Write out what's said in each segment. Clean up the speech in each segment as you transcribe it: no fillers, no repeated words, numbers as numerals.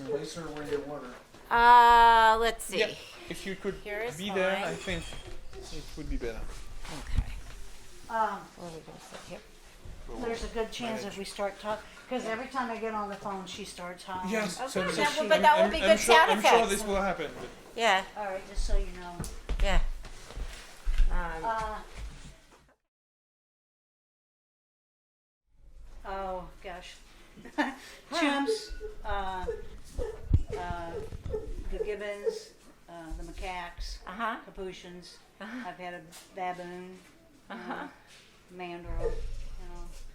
Place her where you want her. Let's see. Yep. If you could be mine. there, I think it would be better. Okay. Where are we going to sit here? There's a good chance if we start talking, because every time I get on the phone, she starts hollering. Yes, Okay, so but that will be good sound I'm effects. sure this will happen. Yeah, All right, just so you know. yeah. Oh gosh, chimps, the gibbons, the macaques, Uh-huh. capuchins. Uh-huh. I've had a baboon, Uh-huh. mandrill,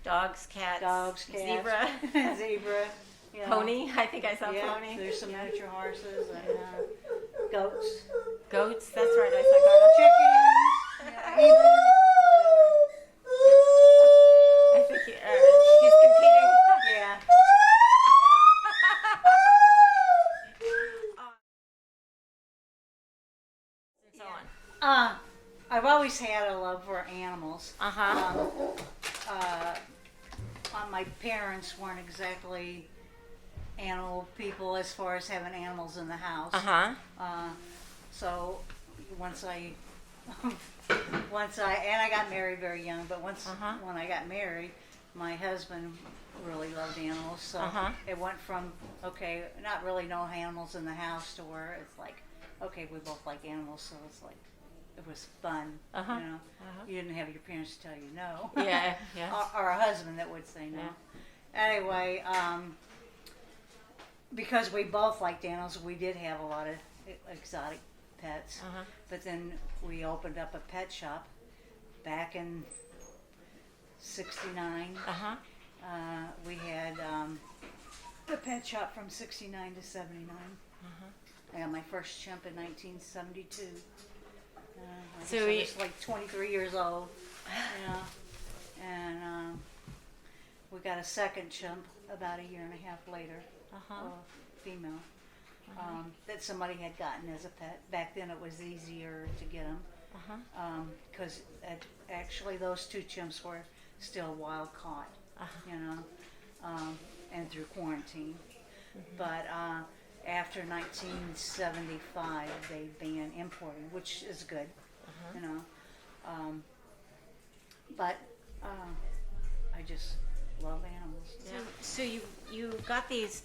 Dogs, cats, dogs, cats, zebra, zebra, you know. pony. I think I saw Yeah, pony. there's some miniature horses and goats, Goats. That's right. I saw goats. chickens, yeah, I think he's competing. yeah. And so on. I've always had a love for animals. Uh-huh. My parents weren't exactly animal people as far as having animals in the house. Uh-huh. So once I and I got married very young, but when I got married, my husband really loved animals, so it went from not really no animals in the house to where it's like, okay, we both like animals, so it's like it was fun. You know, you didn't have your parents tell you no. Yeah, yeah. or a husband that would say no. Yeah. Anyway, because we both liked animals, we did have a lot of exotic pets. But then we opened up a pet shop back in '69. We had a pet shop from '69 to '79. I got my first chimp in 1972. So I was like 23 years old, you know, and we got a second chimp about a year and a half later, a female, that somebody had gotten as a pet. Back then it was easier to get them, because actually those two chimps were still wild caught, you know, and through quarantine. But after 1975, they banned importing, which is good, you know. But I just love animals. Yeah. So you got these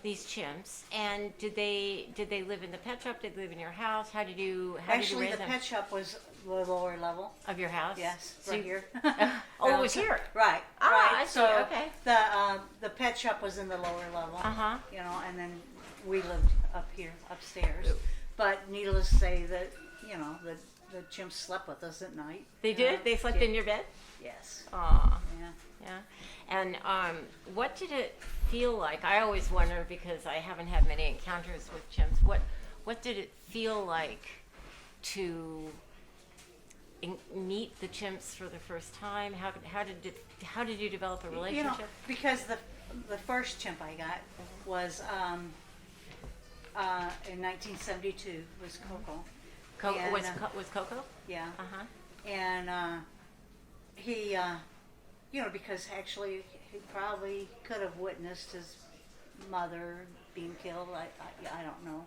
chimps, and did they live in the pet shop? Did they live in your house? How did you Actually, raise the them? pet shop was the lower level. Of your house? Yes, So right here. Oh, it was here. Right. Ah, right. I see, So okay. the pet shop was in the lower level. You know, and then we lived up here upstairs. But needless to say that the chimps slept with us at night. They did? They slept in your bed? Yes. Aw. Yeah. Yeah. And what did it feel like? I always wonder, because I haven't had many encounters with chimps. What did it feel like to meet the chimps for the first time? How did you develop a relationship? You know, because the first chimp I got was in 1972 was Coco. And, was Coco? Yeah. Uh-huh. And he, because actually he probably could have witnessed his mother being killed. I don't know.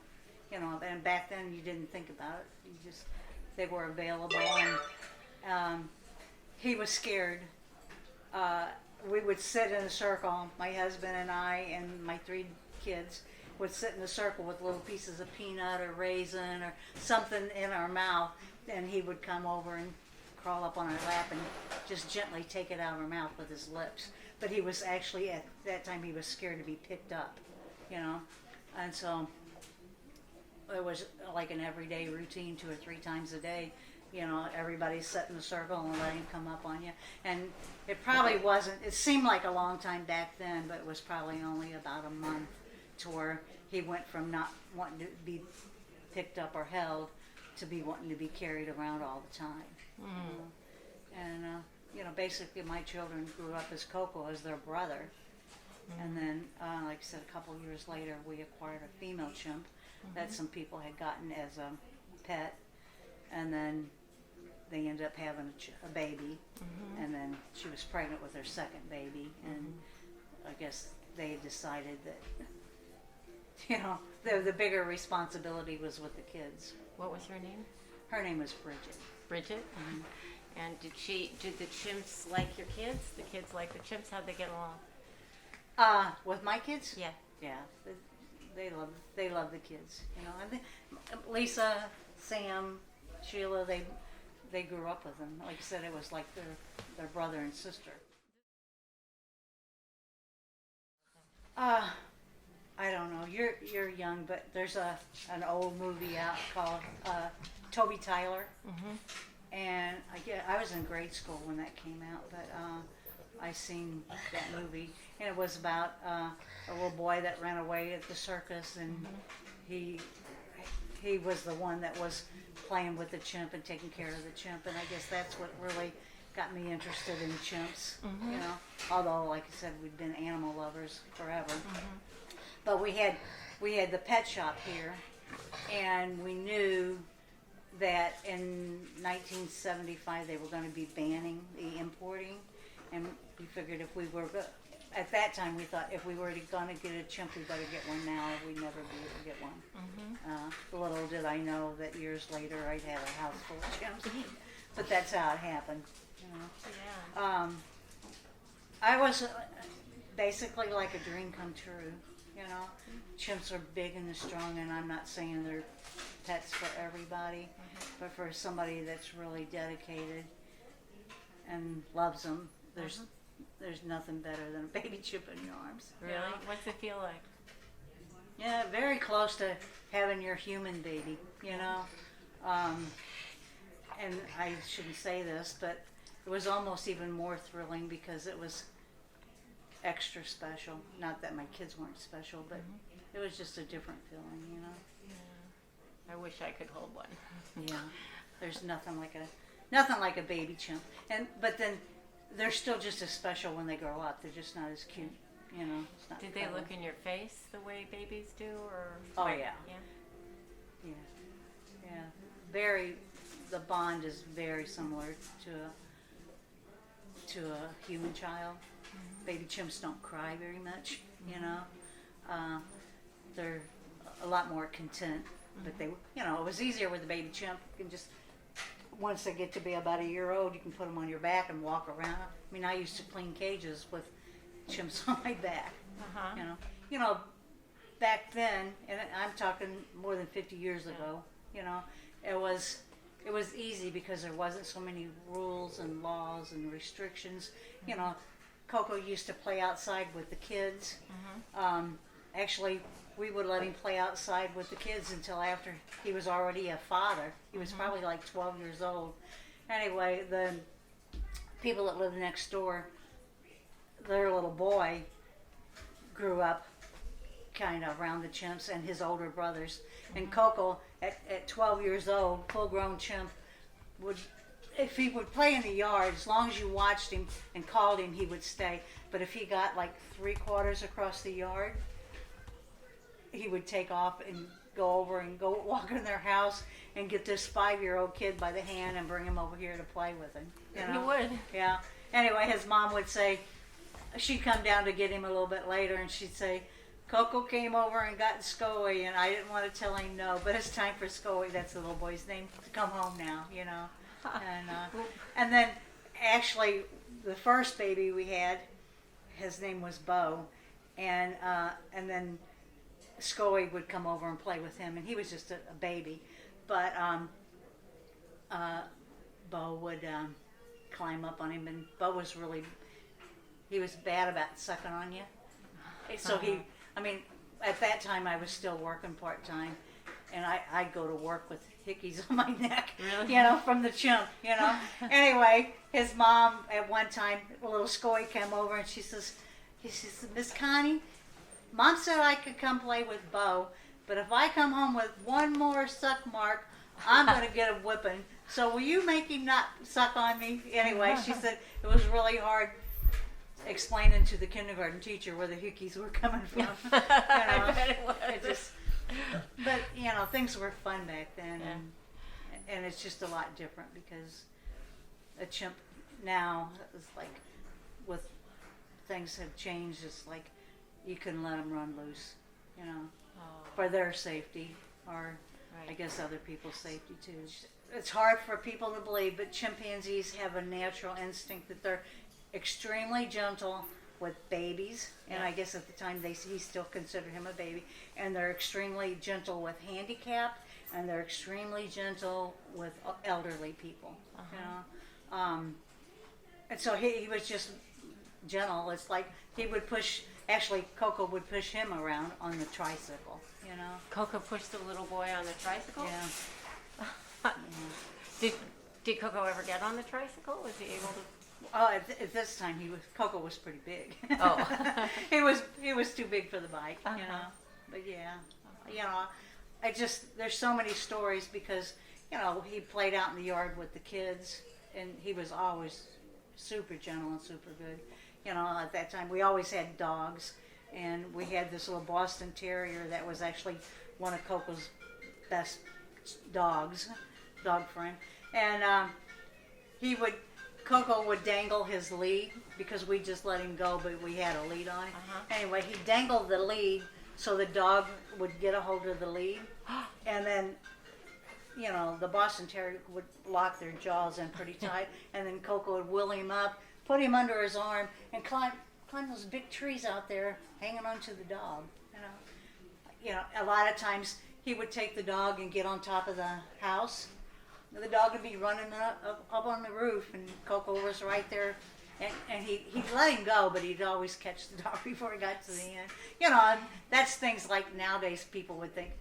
You know, and back then you didn't think about it. They were available, and he was scared. We would sit in a circle, my husband and I and my 3 kids would sit in a circle with little pieces of peanut or raisin or something in our mouth, and he would come over and crawl up on our lap and just gently take it out of our mouth with his lips. But he was actually, at that time, he was scared to be picked up, you know. And so it was like an everyday routine, 2 or 3 times a day. You know, everybody sat in a circle and let him come up on you. And it probably wasn't, it seemed like a long time back then, but it was probably only about a month to where he went from not wanting to be picked up or held to be wanting to be carried around all the time. And, you know, basically my children grew up as Coco as their brother. And then, like I said, a couple years later, we acquired a female chimp that some people had gotten as a pet. And then they ended up having a baby. And then she was pregnant with her second baby. And I guess they decided that, you know, the bigger responsibility was with the kids. What was her name? Her name was Bridget. Bridget? And did the chimps like your kids? The kids like the chimps? How'd they get along? With my kids? Yeah. Yeah, they love the kids. You know, I think Lisa, Sam, Sheila, they grew up with them. Like I said, it was like their brother and sister. I don't know. You're young, but there's an old movie out called Toby Tyler, and I was in grade school when that came out, but I seen that movie, and it was about a little boy that ran away at the circus, and he was the one that was playing with the chimp and taking care of the chimp, and I guess that's what really got me interested in chimps. You know, although like I said, we'd been animal lovers forever. But we had the pet shop here, and we knew that in 1975 they were going to be banning the importing, and we figured if we were at that time we thought if we were going to get a chimp, we better get one now, or we'd never be able to get one. Little did I know that years later I'd have a house full of chimps, but that's how it happened. You know? Yeah. I was basically like a dream come true. You know, chimps are big and strong, and I'm not saying they're pets for everybody, but for somebody that's really dedicated and loves them, there's nothing better than a baby chimp in your arms. Really? What's it feel like? Yeah, very close to having your human baby, you know. And I shouldn't say this, but it was almost even more thrilling because it was extra special. Not that my kids weren't special, but it was just a different feeling, you know. Yeah. I wish I could hold one. Yeah, there's nothing like a baby chimp, but then they're still just as special when they grow up. They're just not as cute, you know. It's not Did they look in your face the way babies do, or? Oh yeah. Yeah. Yeah. Very. The bond is very similar to a human child. Baby chimps don't cry very much, you know. They're a lot more content, but they, you know, it was easier with a baby chimp. You can just, once they get to be about a year old, you can put them on your back and walk around. I mean, I used to clean cages with chimps on my back, you know, back then, and I'm talking more than 50 years ago, you know, it was easy because there wasn't so many rules and laws and restrictions, you know. Coco used to play outside with the kids. Actually, we would let him play outside with the kids until after he was already a father. He was probably like 12 years old. Anyway, the people that lived next door, their little boy grew up kind of around the chimps and his older brothers. And Coco, at 12 years old, full-grown chimp, if he would play in the yard, as long as you watched him and called him, he would stay. But if he got like 3/4 across the yard, he would take off and go over and go walk in their house and get this 5-year-old kid by the hand and bring him over here to play with him. You know? You would. Yeah. Anyway, his mom would say, she'd come down to get him a little bit later, and she'd say, Coco came over and got Scoey, and I didn't want to tell him no, but it's time for Scoey, that's the little boy's name, to come home now, you know. And then actually, the first baby we had, his name was Bo, and then Scully would come over and play with him, and he was just a baby, but Bo would climb up on him, and Bo was he was bad about sucking on you. So at that time I was still working part-time, and I'd go to work with hickeys on my neck, Really? from the chimp, Anyway, his mom at one time, a little Scoy came over, and she says, Miss Connie, Mom said I could come play with Bo, but if I come home with one more suck mark, I'm going to get a whipping. So will you make him not suck on me? Anyway, she said it was really hard explaining to the kindergarten teacher where the hickeys were coming from. I bet it was. But things were fun back then, and it's just a lot different because a chimp now is like, with things have changed. It's like you can let them run loose, for their safety, or I guess other people's safety too. It's hard for people to believe, but chimpanzees have a natural instinct that they're extremely gentle with babies, and I guess at the time he still considered him a baby, and they're extremely gentle with handicapped, and they're extremely gentle with elderly people. And so he was just gentle. It's like he would actually Coco would push him around on the tricycle. Coco pushed the little boy on the tricycle? Yeah. Did Coco ever get on the tricycle? Was he able to? Oh, at this time Coco was pretty big. Oh. he was too big for the bike, But there's so many stories because he played out in the yard with the kids, and he was always super gentle and super good. At that time we always had dogs, and we had this little Boston Terrier that was actually one of Coco's best dog friend, and Coco would dangle his lead because we just let him go, but we had a lead on it. Anyway, he dangled the lead so the dog would get a hold of the lead, and then the Boston Terrier would lock their jaws in pretty tight, and then Coco would wheel him up, put him under his arm, and climb those big trees out there hanging onto the dog. A lot of times he would take the dog and get on top of the house. The dog would be running up on the roof, and Coco was right there, and he'd let him go, but he'd always catch the dog before he got to the end. And that's things like nowadays people would think,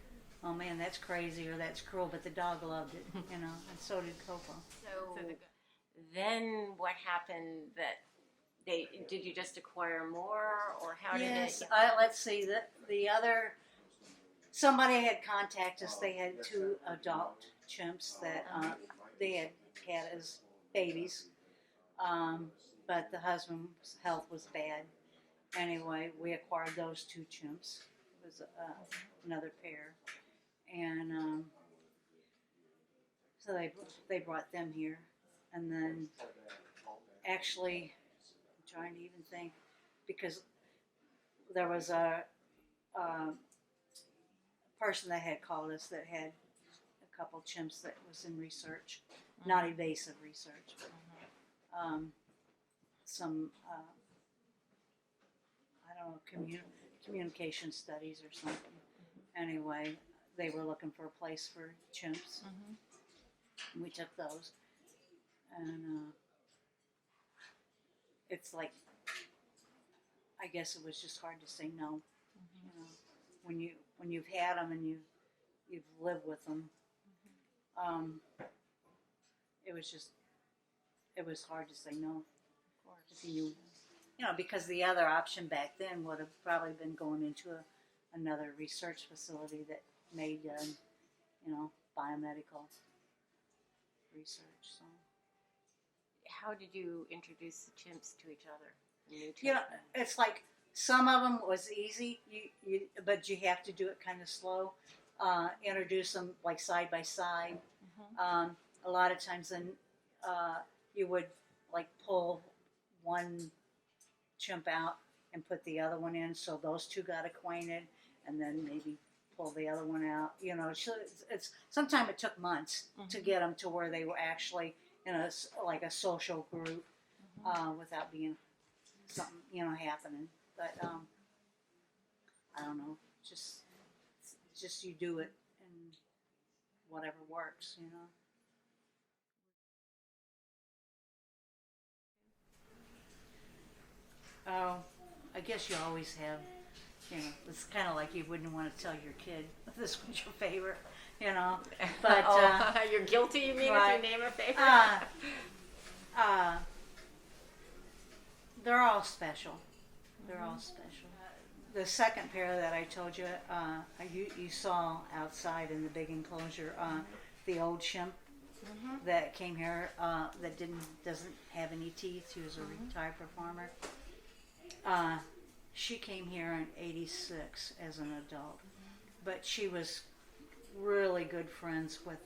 oh man, that's crazy or that's cruel, but the dog loved it, and so did Coco. So then what happened did you just acquire more, or how did it? Yes, let's see, somebody had contacted us. They had 2 adult chimps that they had as babies, but the husband's health was bad. Anyway, we acquired those 2 chimps. It was another pair, and so they brought them here, and then actually I'm trying to even think, because there was a person that had called us that had a couple chimps that was in research, not invasive research, but some I don't know, communication studies or something. Anyway, they were looking for a place for chimps. And we took those, and it's like, I guess it was just hard to say no. When you've had them and you've lived with them, it was hard to say no. Of course, because the other option back then would have probably been going into another research facility that made biomedical research. So, how did you introduce the chimps to each other? It's like some of them was easy, but you have to do it kind of slow. Introduce them like side by side. A lot of times, then you would like pull one chimp out and put the other one in, so those 2 got acquainted, and then maybe pull the other one out. Sometimes it took months to get them to where they were actually in like a social group without being something happening. But I don't know, just you do it and whatever works. Oh, I guess you always have, it's kind of like you wouldn't want to tell your kid this was your favorite, But you're guilty, you mean, right. if you name a favorite? They're all special. They're all special. The second pair that I told you, you saw outside in the big enclosure, the old chimp that came here that doesn't have any teeth. She was a retired performer. She came here in '86 as an adult, but she was really good friends with.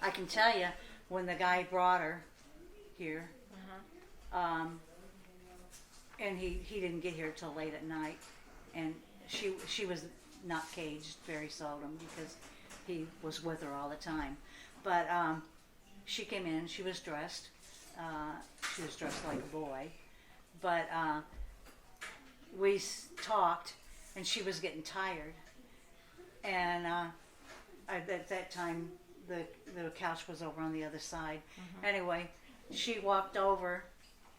I can tell you when the guy brought her here, and he didn't get here till late at night, and she was not caged very seldom because he was with her all the time, but she came in. She was dressed. She was dressed like a boy. But we talked, and she was getting tired. And at that time, the couch was over on the other side. Anyway, she walked over,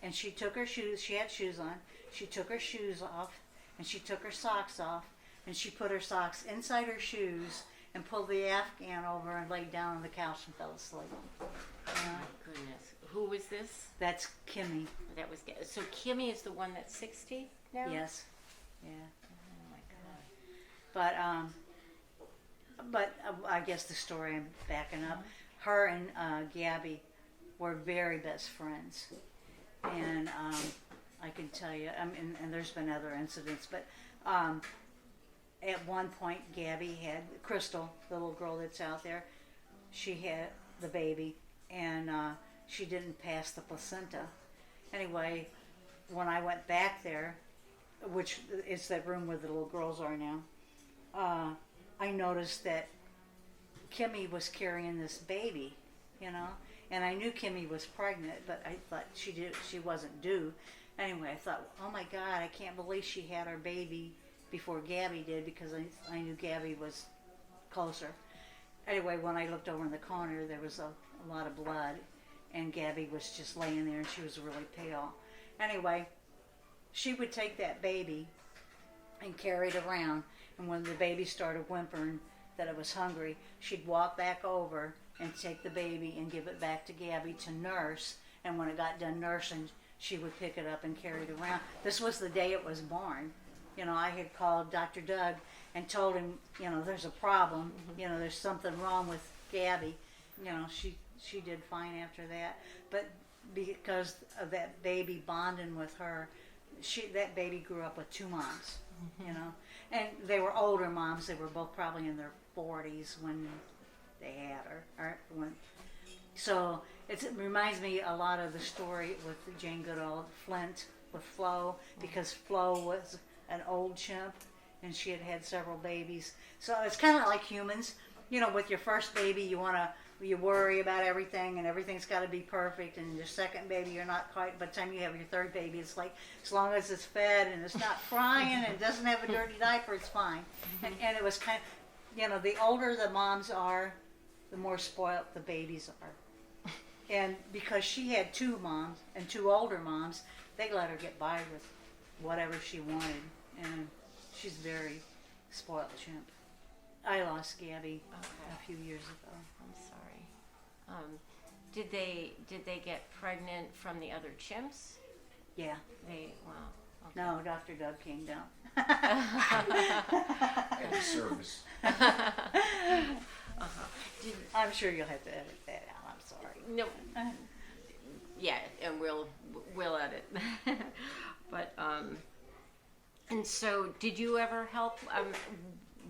and she took her shoes. She had shoes on. She took her shoes off, and she took her socks off, and she put her socks inside her shoes and pulled the Afghan over and laid down on the couch and fell asleep. Oh my goodness. Who was this? That's Kimmy. That was so. Kimmy is the one that's 60 now. Yes. Yeah. Oh my God. But I guess the story I'm backing up. Her and Gabby were very best friends, and I can tell you. And there's been other incidents, but at one point, Gabby had Crystal, the little girl that's out there. She had the baby, and she didn't pass the placenta. Anyway, when I went back there, which is that room where the little girls are now, I noticed that Kimmy was carrying this baby, and I knew Kimmy was pregnant, but I thought she wasn't due. Anyway, I thought, oh my God, I can't believe she had her baby before Gabby did, because I knew Gabby was closer. Anyway, when I looked over in the corner, there was a lot of blood, and Gabby was just laying there, and she was really pale. Anyway, she would take that baby and carry it around, and when the baby started whimpering that it was hungry, she'd walk back over and take the baby and give it back to Gabby to nurse, and when it got done nursing, she would pick it up and carry it around. This was the day it was born. I had called Dr. Doug and told him, there's a problem, there's something wrong with Gabby. She did fine after that, but because of that baby bonding with her, that baby grew up with two moms, and they were older moms. They were both probably in their 40s when they had her, so it reminds me a lot of the story with Jane Goodall, Flint, with Flo, because Flo was an old chimp, and she had several babies. So it's kind of like humans, with your first baby, you worry about everything, and everything's got to be perfect, and your second baby, you're not quite, by the time you have your third baby, it's like, as long as it's fed, and it's not crying, and it doesn't have a dirty diaper, it's fine. And it was kind of, the older the moms are, the more spoiled the babies are. And because she had two moms, and two older moms, they let her get by with whatever she wanted, and she's very spoiled chimp. I lost Gabby a few years ago. I'm sorry. Did they get pregnant from the other chimps? Yeah. Wow. Okay. No, Dr. Doug came down. At the service. I'm sure you'll have to edit that out. I'm sorry. No. Yeah, and we'll edit. But and so, did you ever help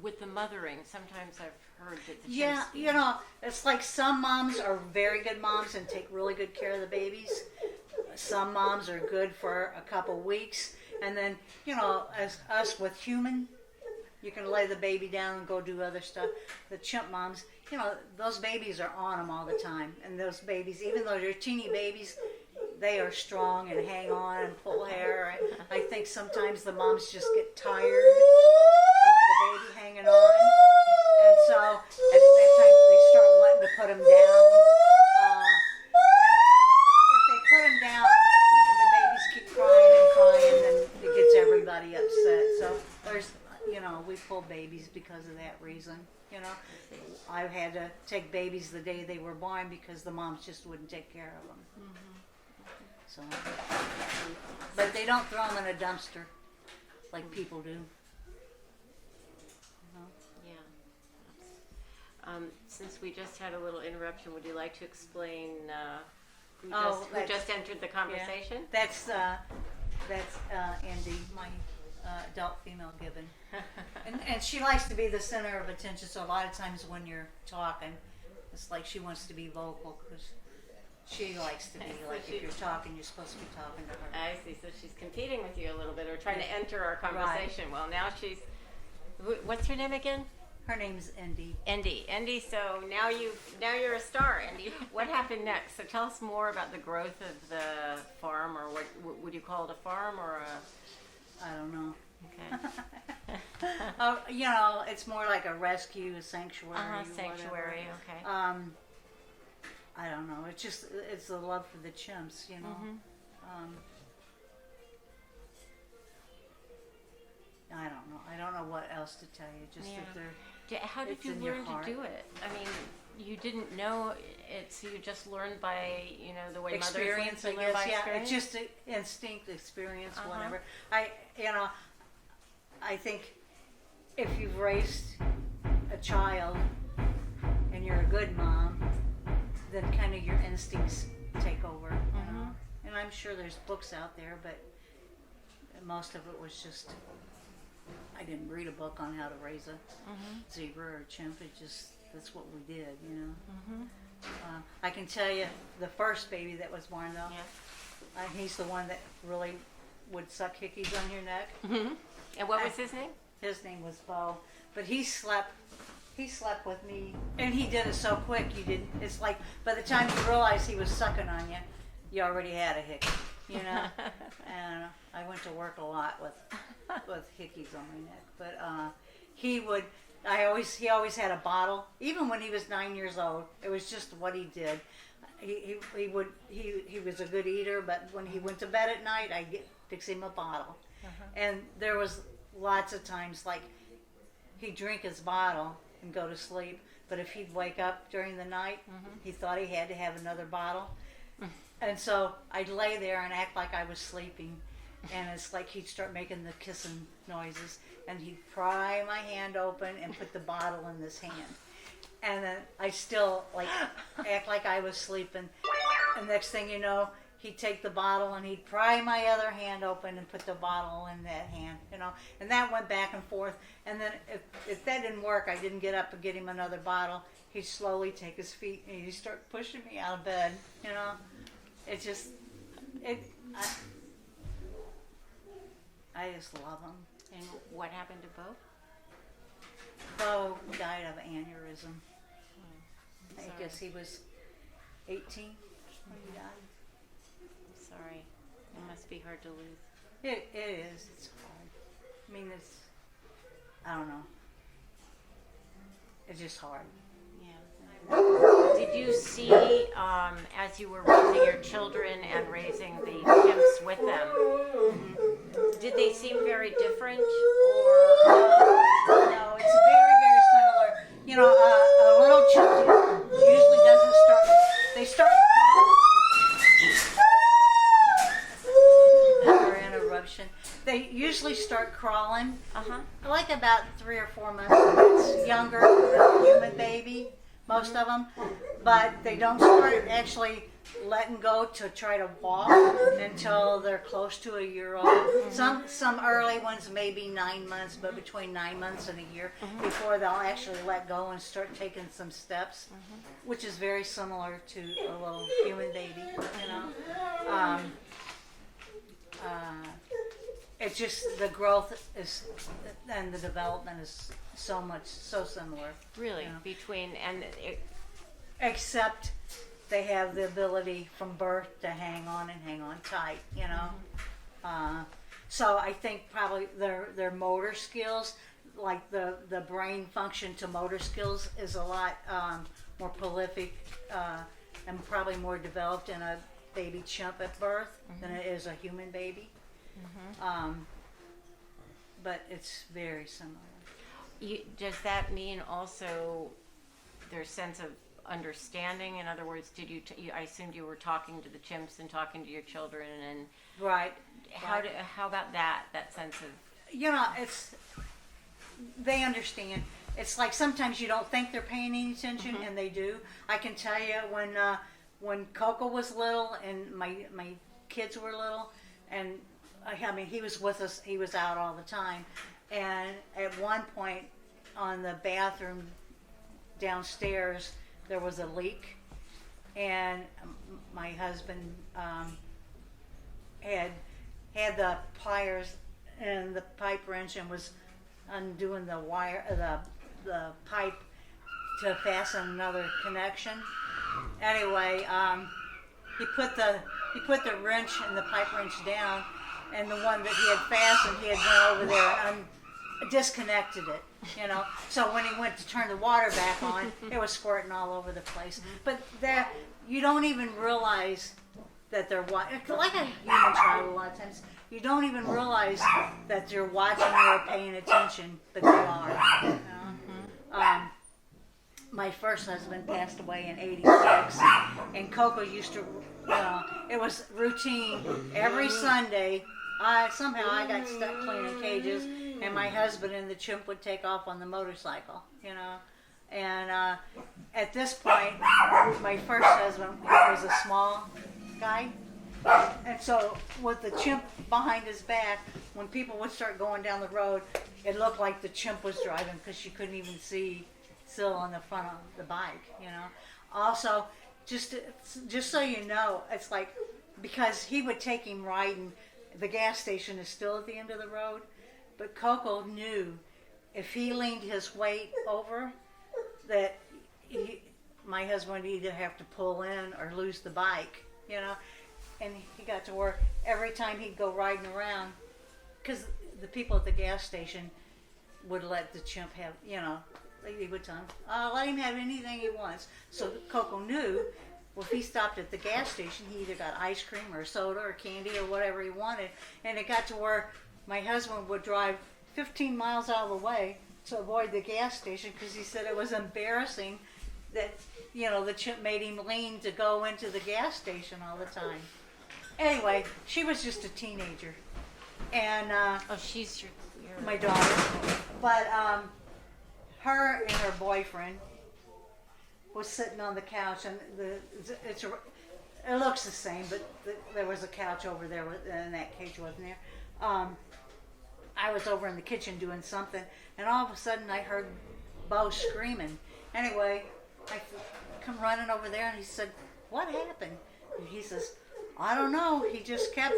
with the mothering? Sometimes I've heard that the chimps it's like some moms are very good moms and take really good care of the babies. Some moms are good for a couple weeks, and then as us with human, you can lay the baby down and go do other stuff. The chimp moms, those babies are on them all the time. And those babies, even though they're teeny babies, they are strong and hang on and pull hair. I think sometimes the moms just get tired of the baby hanging on. And so at that time they start wanting to put them down. If they put them down and the babies keep crying and crying, then it gets everybody upset. So there's, we pull babies because of that reason. I've had to take babies the day they were born because the moms just wouldn't take care of them. So, but they don't throw them in a dumpster like people do. Yeah. Since we just had a little interruption, would you like to explain who just entered the conversation? Yeah, that's Andy, my adult female gibbon. And she likes to be the center of attention, so a lot of times when you're talking, it's like she wants to be vocal because she likes to be like, if you're talking, you're supposed to be talking to her. I see, so she's competing with you a little bit or trying to enter our conversation. Right. Well, now what's her name again? Her name's Indy. Indy, so now you're a star, Indy. What happened next? So tell us more about the growth of the farm, or what would you call it, a farm or a... I don't know. Okay. It's more like a rescue, a sanctuary. Sanctuary, okay. I don't know. It's the love for the chimps, I don't know. I don't know what else to tell you. Just that they're. How did you learn to do it? I mean, you didn't know it, so you just learned by, the way experience, mothers I guess. by experience? It's just an instinct, experience, whatever. I think if you've raised a child and you're a good mom, then kind of your instincts take over. And I'm sure there's books out there, but most of it was just, I didn't read a book on how to raise a zebra or a chimp. That's what we did, I can tell you the first baby that was born though, he's the one that really would suck hickeys on your neck. And what was his name? His name was Bo, but he slept with me, and he did it so quick. It's like by the time you realized he was sucking on you, you already had a hickey, And I went to work a lot with hickeys on my neck, but he always had a bottle, even when he was 9 years old. It was just what he did. He was a good eater, but when he went to bed at night, I'd fix him a bottle. And there was lots of times like he'd drink his bottle and go to sleep, but if he'd wake up during the night, he thought he had to have another bottle. And so I'd lay there and act like I was sleeping, and it's like he'd start making the kissing noises, and he'd pry my hand open and put the bottle in his hand. And then I still act like I was sleeping, and next thing you know, he'd take the bottle and he'd pry my other hand open and put the bottle in that hand, and that went back and forth. And then if that didn't work, I didn't get up and get him another bottle. He'd slowly take his feet and he'd start pushing me out of bed, I just love him. And what happened to Bo? Bo died of aneurysm. I Sorry. guess he was 18 when he died. Sorry. It must be hard to lose. It is. It's hard. I mean, I don't know. It's just hard. Yeah. Did you see, as you were raising your children and raising the chimps with them, did they seem very different? Or no, it's very, very similar. A little chimp usually doesn't start. They start. Interruption. They usually start crawling. Like about 3 or 4 months. It's younger than a human baby, most of them, but they don't start actually letting go to try to walk until they're close to a year old. Some early ones maybe 9 months, but between 9 months and a year before they'll actually let go and start taking some steps, which is very similar to a little human baby. It's just the growth is and the development is so similar. Really, Yeah. between Except they have the ability from birth to hang on tight, you know. So I think probably their motor skills, like the brain function to motor skills, is a lot more prolific and probably more developed in a baby chimp at birth than it is a human baby. But it's very similar. does that mean also their sense of understanding? In other words, did I assumed you were talking to the chimps and talking to your children, and Right. how about that sense of, You know, they understand. It's like sometimes you don't think they're paying any attention, and they do. I can tell you when Coco was little and my kids were little, and I mean he was with us. He was out all the time, and at one point on the bathroom downstairs there was a leak, and my husband had the pliers and the pipe wrench and was undoing the wire, the pipe to fasten another connection. Anyway, he put the wrench and the pipe wrench down, and the one that he had fastened, he had went over there and disconnected it. You know, so when he went to turn the water back on, it was squirting all over the place. But you don't even realize that they're watching. Like a human child, a lot of times you don't even realize that they're watching or paying attention, but they are. You know? My first husband passed away in '86, and Coco used to, it was routine every Sunday. Somehow I got stuck cleaning cages, and my husband and the chimp would take off on the motorcycle, you know. And at this point, my first husband was a small guy, and so with the chimp behind his back, when people would start going down the road, it looked like the chimp was driving because she couldn't even see still on the front of the bike, you know. Also, just so you know, it's like, because he would take him riding, the gas station is still at the end of the road, but Coco knew if he leaned his weight over, that my husband would either have to pull in or lose the bike, you know. And he got to work every time he'd go riding around, because the people at the gas station would let the chimp have, you know, he would tell him, let him have anything he wants. So Coco knew, well, if he stopped at the gas station, he either got ice cream or soda or candy or whatever he wanted. And it got to where my husband would drive 15 miles out of the way to avoid the gas station, because he said it was embarrassing that, you know, the chimp made him lean to go into the gas station all the time. Anyway, she was just a teenager. And she's your my daughter. But her and her boyfriend was sitting on the couch, and it looks the same, but there was a couch over there, and that cage wasn't there. I was over in the kitchen doing something, and all of a sudden I heard Bo screaming. Anyway, I come running over there, and he said, "What happened?" And he says, "I don't know. He just kept,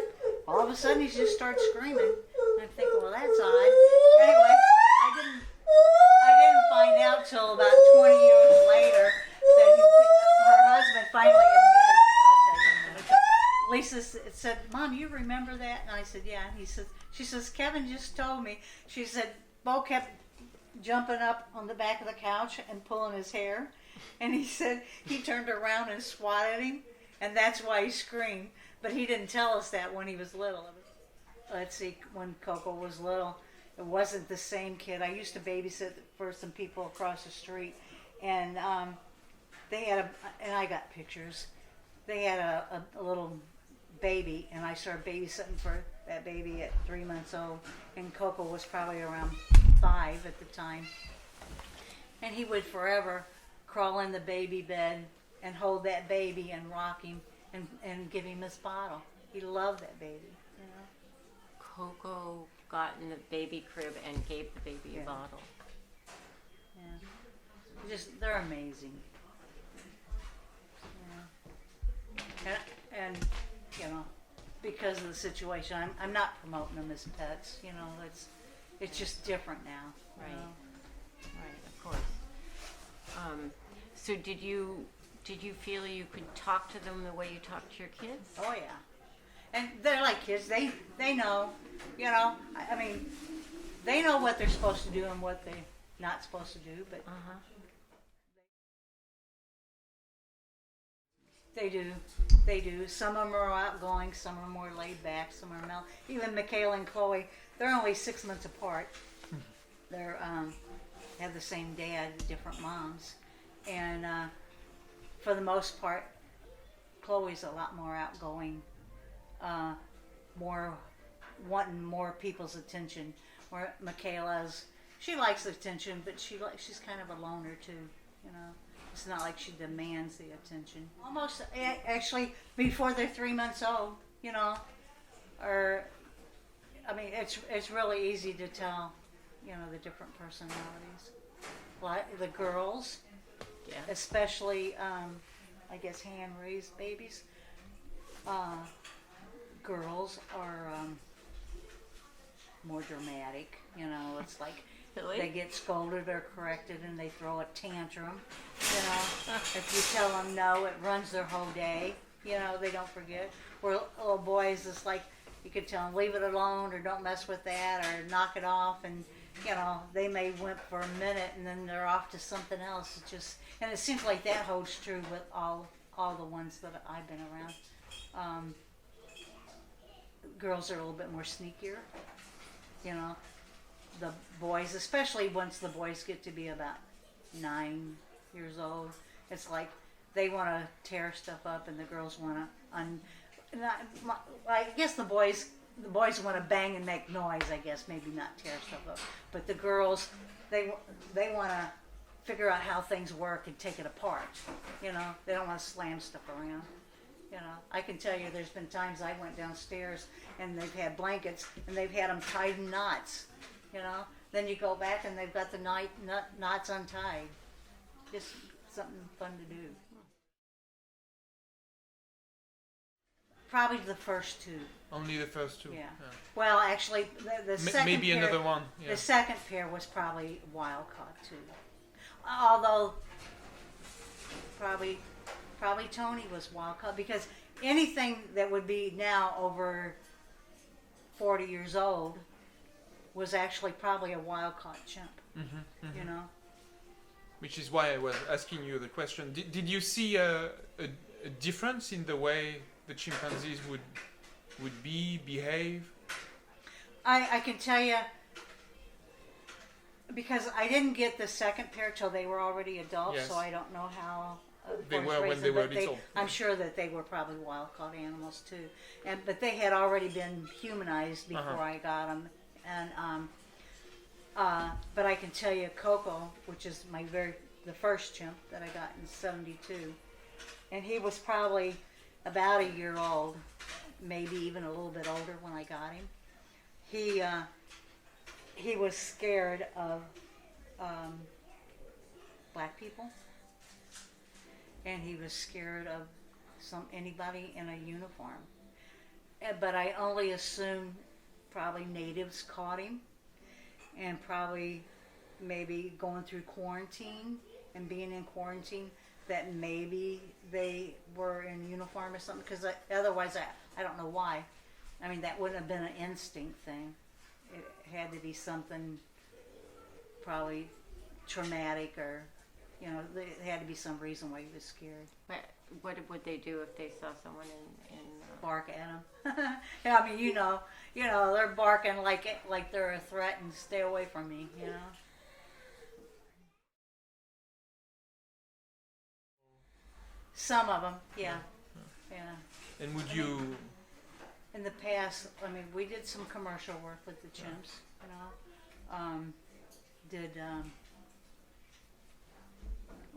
all of a sudden he just started screaming." And I'm thinking, well, that's odd. Anyway, I didn't find out till about 20 years later that her husband finally admitted. I'll tell you in a minute. Lisa said, "Mom, you remember that?" And I said, "Yeah." And she says, "Kevin just told me." She said, "Bo kept jumping up on the back of the couch and pulling his hair." And he said he turned around and swatted him, and that's why he screamed. But he didn't tell us that when he was little. Let's see, when Coco was little, it wasn't the same kid. I used to babysit for some people across the street, and they had and I got pictures. They had a little baby, and I started babysitting for that baby at 3 months old, and Coco was probably around 5 at the time. And he would forever crawl in the baby bed and hold that baby and rock him and give him his bottle. He loved that baby, you know. Coco got in the baby crib and gave the baby a bottle. Yeah. They're amazing. Yeah. And you know, because of the situation, I'm not promoting them as pets. You know, it's just different now. Right. You know? Right, of course. So did you feel you could talk to them the way you talk to your kids? Oh yeah, and they're like kids. They know, you know. I mean, they know what they're supposed to do and what they're not supposed to do, but they do. They do. Some of them are outgoing. Some are more laid back. Some are mellow. Even Michaela and Chloe, they're only 6 months apart. They're have the same dad, different moms, and for the most part, Chloe's a lot more outgoing, more wanting more people's attention. Where Michaela's, she likes attention, but she's kind of a loner too, you know. It's not like she demands the attention. Almost, actually, before they're 3 months old, you know, or, I mean, it's really easy to tell, you know, the different personalities. Like the girls, especially, I guess, hand-raised babies. Girls are more dramatic, you know. It's like they get scolded or corrected and they throw a tantrum, you know. If you tell them no, it runs their whole day, you know. They don't forget. Where little boys, it's like you could tell them leave it alone or don't mess with that or knock it off, and you know, they may wimp for a minute and then they're off to something else. It just, and it seems like that holds true with all the ones that I've been around. Girls are a little bit more sneakier, you know. The boys, especially once the boys get to be about 9 years old, it's like they want to tear stuff up, and the girls want to. I guess the boys want to bang and make noise. I guess maybe not tear stuff up, but the girls, they want to figure out how things work and take it apart. You know, they don't want to slam stuff around. You know, I can tell you there's been times I went downstairs and they've had blankets and they've had them tied in knots. You know, then you go back and they've got the knots untied. Just something fun to do. Probably the first two. Only the first two. Yeah. Well, actually, the second maybe pair, another one. Yeah. The second pair was probably wild caught too. Although probably Tony was wild caught, because anything that would be now over 40 years old was actually probably a wild caught chimp. You know. Which is why I was asking you the question. Did you see a difference in the way the chimpanzees would behave? I can tell you, because I didn't get the second pair till they were already adults, Yes. so I don't know how They were when they were little. I'm sure that they were probably wild caught animals too, but they had already been humanized before I got them, and but I can tell you, Coco, which is the first chimp that I got in '72, and he was probably about a year old, maybe even a little bit older when I got him. He was scared of black people, and he was scared of anybody in a uniform. But I only assumed probably natives caught him, and probably maybe going through quarantine and being in quarantine, that maybe they were in uniform or something, because otherwise I don't know why. I mean, that wouldn't have been an instinct thing. It had to be something probably traumatic, or, you know, there had to be some reason why he was scared. What would they do if they saw someone in Bark at him. I mean, you know, they're barking like they're a threat and stay away from me, you know. Some of them, yeah. And would you? In the past, I mean, we did some commercial work with the chimps, you know.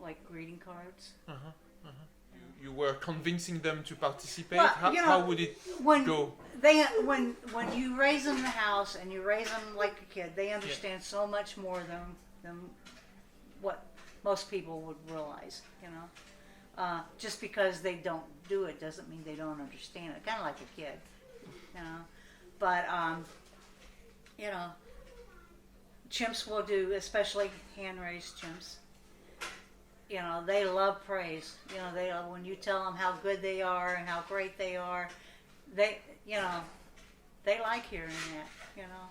Like greeting cards. You were convincing them to participate. Well, how would it go? When you raise them in the house and you raise them like a kid, they understand so much more than what most people would realize. You know, just because they don't do it doesn't mean they don't understand it. Kind of like a kid, you know. But you know, chimps will do, especially hand-raised chimps. You know, they love praise. You know, they when you tell them how good they are and how great they are, they, you know, they like hearing that. You know,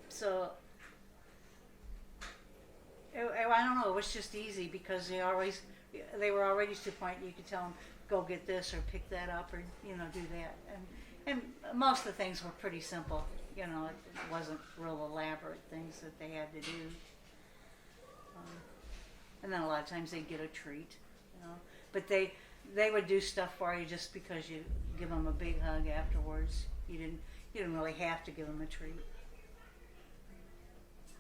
so I don't know. It was just easy because they were already to the point you could tell them go get this or pick that up or do that, and most of the things were pretty simple. You know, it wasn't real elaborate things that they had to do. And then a lot of times they'd get a treat, but they would do stuff for you just because you give them a big hug afterwards. You didn't really have to give them a treat.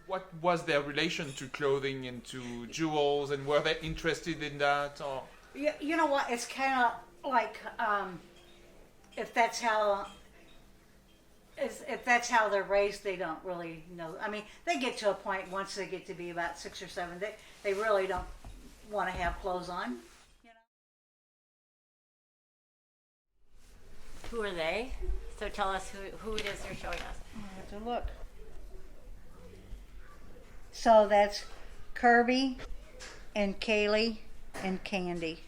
What was their relation to clothing and to jewels, and were they interested in that? Or Yeah, you know what? It's kind of like if that's how they're raised, they don't really know. I mean, they get to a point once they get to be about 6 or 7, they really don't want to have clothes on. Who are they? So tell us who it is they're showing us. I have to look. So that's Kirby and Kaylee and Candy.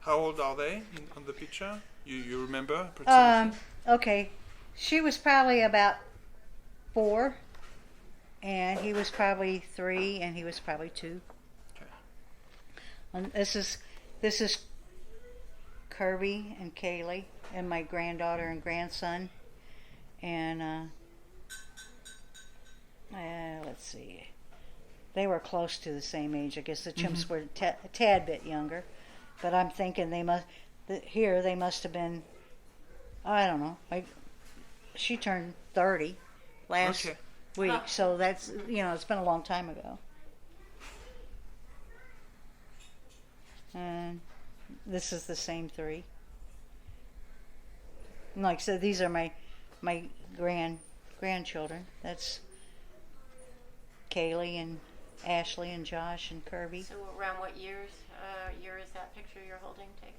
how old are they on the picture? You remember? Approximately? Okay. She was probably about 4, and he was probably 3, and he was probably 2. Okay. And this is Kirby and Kaylee, and my granddaughter and grandson, and let's see, they were close to the same age. I guess the chimps were a tad bit younger, but I'm thinking they must have been, I don't know. She turned 30 last week, so that's it's been a long time ago. And this is the same 3. And like I said, these are my grandchildren. That's Kaylee and Ashley and Josh and Kirby. So around what year is that picture you're holding taken?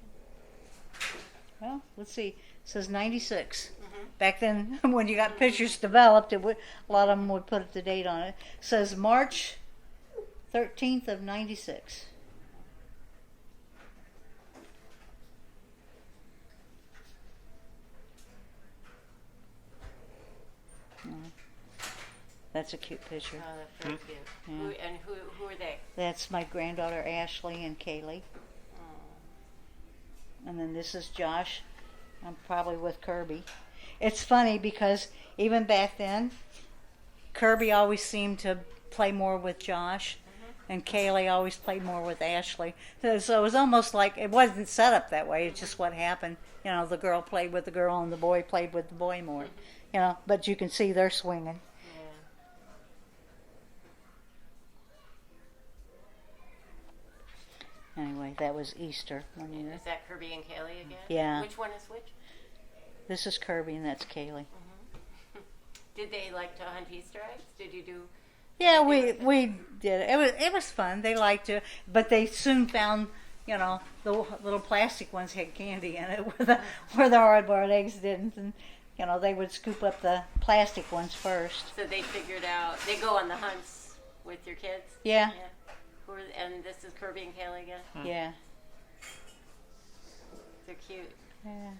Well, let's see. It says 96. Back then, when you got pictures developed, a lot of them would put the date on it. It says March 13th of 96. That's a cute picture. Oh, that's very cute. Yeah. Who are they? That's my granddaughter Ashley and Kaylee. And then this is Josh. I'm probably with Kirby. It's funny because even back then, Kirby always seemed to play more with Josh, and Kaylee always played more with Ashley. So it was almost like it wasn't set up that way. It's just what happened. The girl played with the girl, and the boy played with the boy more. But you can see they're swinging. Anyway, that was Easter one year. Is that Kirby and Kaylee again? Yeah. Which one is which? This is Kirby and that's Kaylee. Did they like to hunt Easter eggs? Did you do? Yeah, we did. It was fun. They liked it, but they soon found the little plastic ones had candy in it, where the hard-boiled eggs didn't, and they would scoop up the plastic ones first. So they figured out they go on the hunts with your kids. Yeah. And this is Kirby and Kaylee again? Yeah. They're cute. Yeah.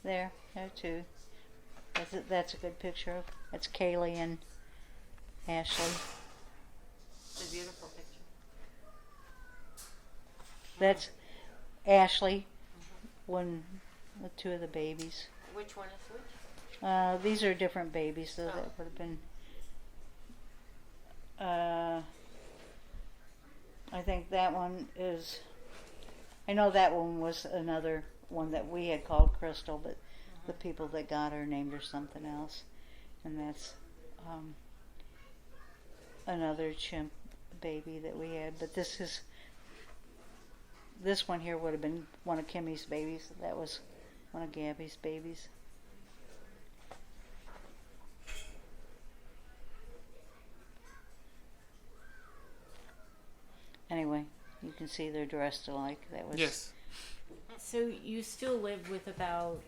There too. That's a good picture. That's Kaylee and Ashley. It's a beautiful picture. That's Ashley, one with 2 of the babies. Which one is which? These are different babies, so that would have been. I think that one is. I know that one was another one that we had called Crystal, but the people that got her named her something else, and that's another chimp baby that we had. But this one here would have been one of Kimmy's babies. That was one of Gabby's babies. Anyway, you can see they're dressed alike. That was Yes. So you still live with about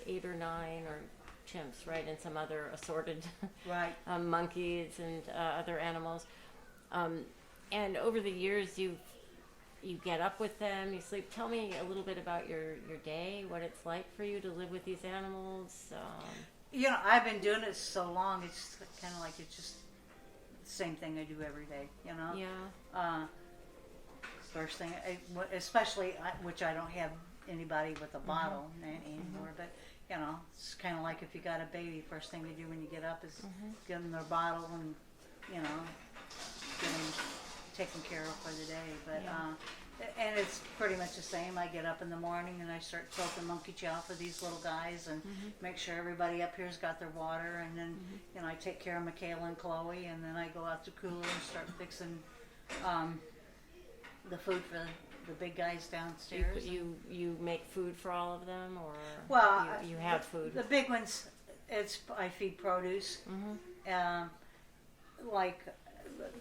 8 or 9 or chimps, right, and some other assorted Right. monkeys and other animals. And over the years, you get up with them, you sleep. Tell me a little bit about your day, what it's like for you to live with these animals. You know, I've been doing it so long, it's kind of like it's just the same thing I do every day, you know? Yeah. First thing, especially, which I don't have anybody with a bottle anymore, but, you know, it's kind of like if you got a baby, first thing you do when you get up is give them their bottle and, you know, get them taken care of for the day. But and it's pretty much the same. I get up in the morning and I start soaking monkey chow for these little guys and make sure everybody up here's got their water, and then you know I take care of Michaela and Chloe, and then I go out to cooler and start fixing the food for the big guys downstairs. You make food for all of them, or well, you have food? The big ones, I feed produce. Like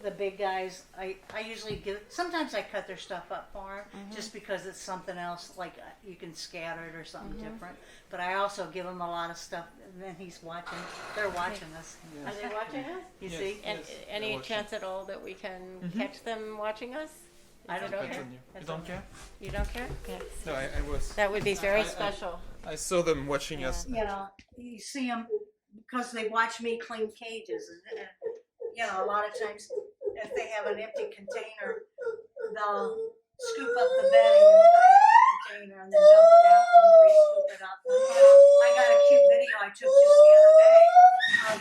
the big guys, I usually give. Sometimes I cut their stuff up for them, just because it's something else. Like you can scatter it or something different. But I also give them a lot of stuff. And then he's watching. They're watching us. Are they watching us? You see? And any chance at all that we can catch them watching us? I don't care. You don't care? You don't care? Yes. No, I was. That would be very special. I saw them watching us. You know, you see them because they watch me clean cages. And, you know, a lot of times if they have an empty container, they'll scoop up the bedding and put it in the container and then dump it out and re-scoop it up. I got a cute video I took just the other day of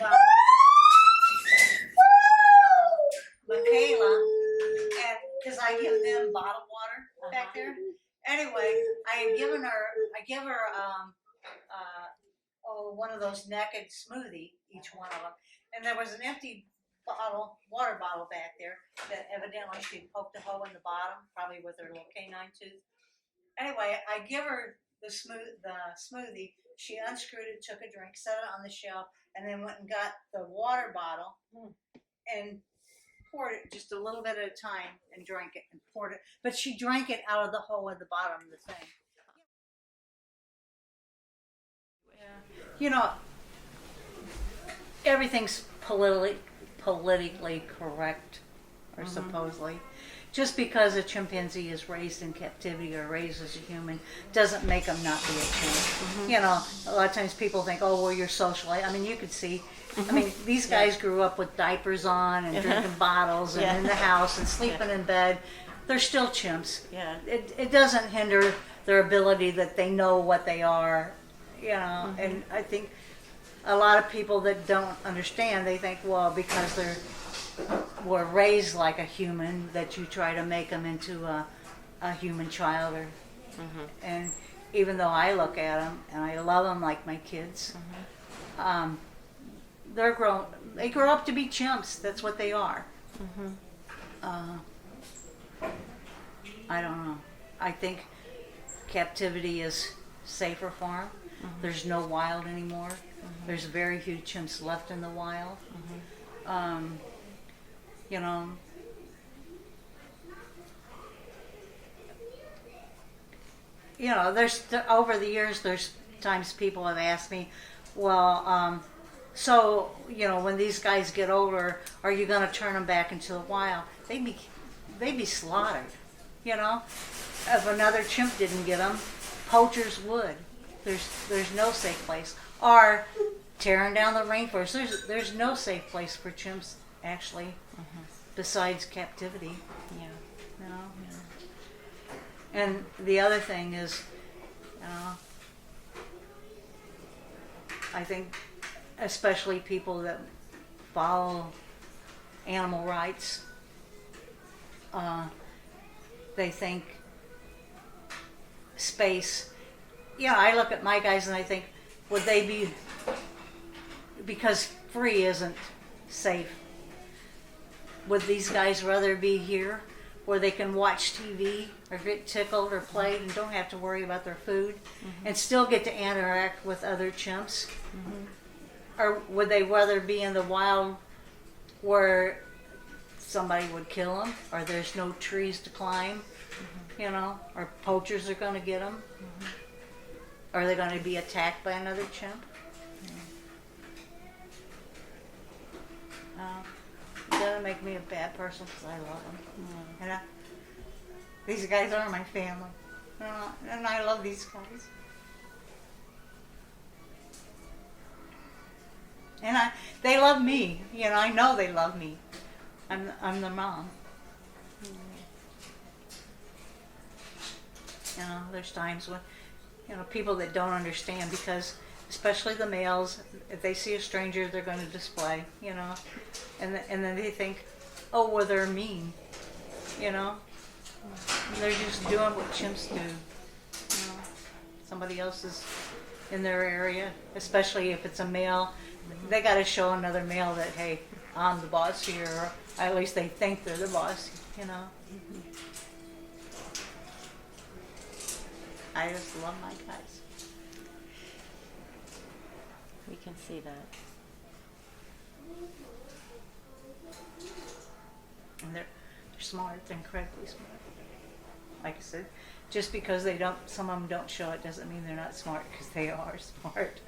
Michaela, and because I give them bottled water back there. Anyway, I give her one of those naked smoothie, each one of them, and there was an empty water bottle back there that evidently she poked a hole in the bottom, probably with her little canine tooth. Anyway, I give her the smoothie. She unscrewed it, took a drink, set it on the shelf, and then went and got the water bottle and poured it just a little bit at a time and drank it and poured it. But she drank it out of the hole at the bottom of the thing. You know, everything's politically correct, or supposedly. Just because a chimpanzee is raised in captivity or raised as a human doesn't make them not be a chimp. You know, a lot of times people think, oh, well, you're socialized. I mean, you could see, I mean, these guys grew up with diapers on and drinking bottles and in the house and sleeping in bed. They're still chimps. Yeah. It doesn't hinder their ability that they know what they are, you know, and I think a lot of people that don't understand, they think, well, because were raised like a human, that you try to make them into a human child, or and even though I look at them and I love them like my kids, they grow up to be chimps. That's what they are. I don't know. I think captivity is safer for them. There's no wild anymore. There's very few chimps left in the wild. You know, there's over the years, there's times people have asked me, well, so you know, when these guys get older, are you going to turn them back into the wild? They'd be slaughtered. You know, if another chimp didn't get them, poachers would. There's no safe place. Or tearing down the rainforest. There's no safe place for chimps actually, besides captivity. Yeah. You know. Yeah. And the other thing is, you know, I think especially people that follow animal rights, they think space. Yeah, I look at my guys and I think, would they be, because free isn't safe, would these guys rather be here where they can watch TV or get tickled or played and don't have to worry about their food and still get to interact with other chimps? Or would they rather be in the wild where somebody would kill them, or there's no trees to climb, you know, or poachers are going to get them? Are they going to be attacked by another chimp? It doesn't make me a bad person because I love them. And these guys are my family. And I love these guys. And they love me. You know, I know they love me. I'm the mom. You know, there's times when, you know, people that don't understand, because especially the males, if they see a stranger, they're going to display, you know, and then they think, oh, well, they're mean, you know. They're just doing what chimps do. You know, somebody else is in their area, especially if it's a male. They got to show another male that, hey, I'm the boss here, or at least they think they're the boss, you know. I just love my guys. We can see that. And they're smart. They're incredibly smart. Like I said, just because some of them don't show it doesn't mean they're not smart, because they are smart.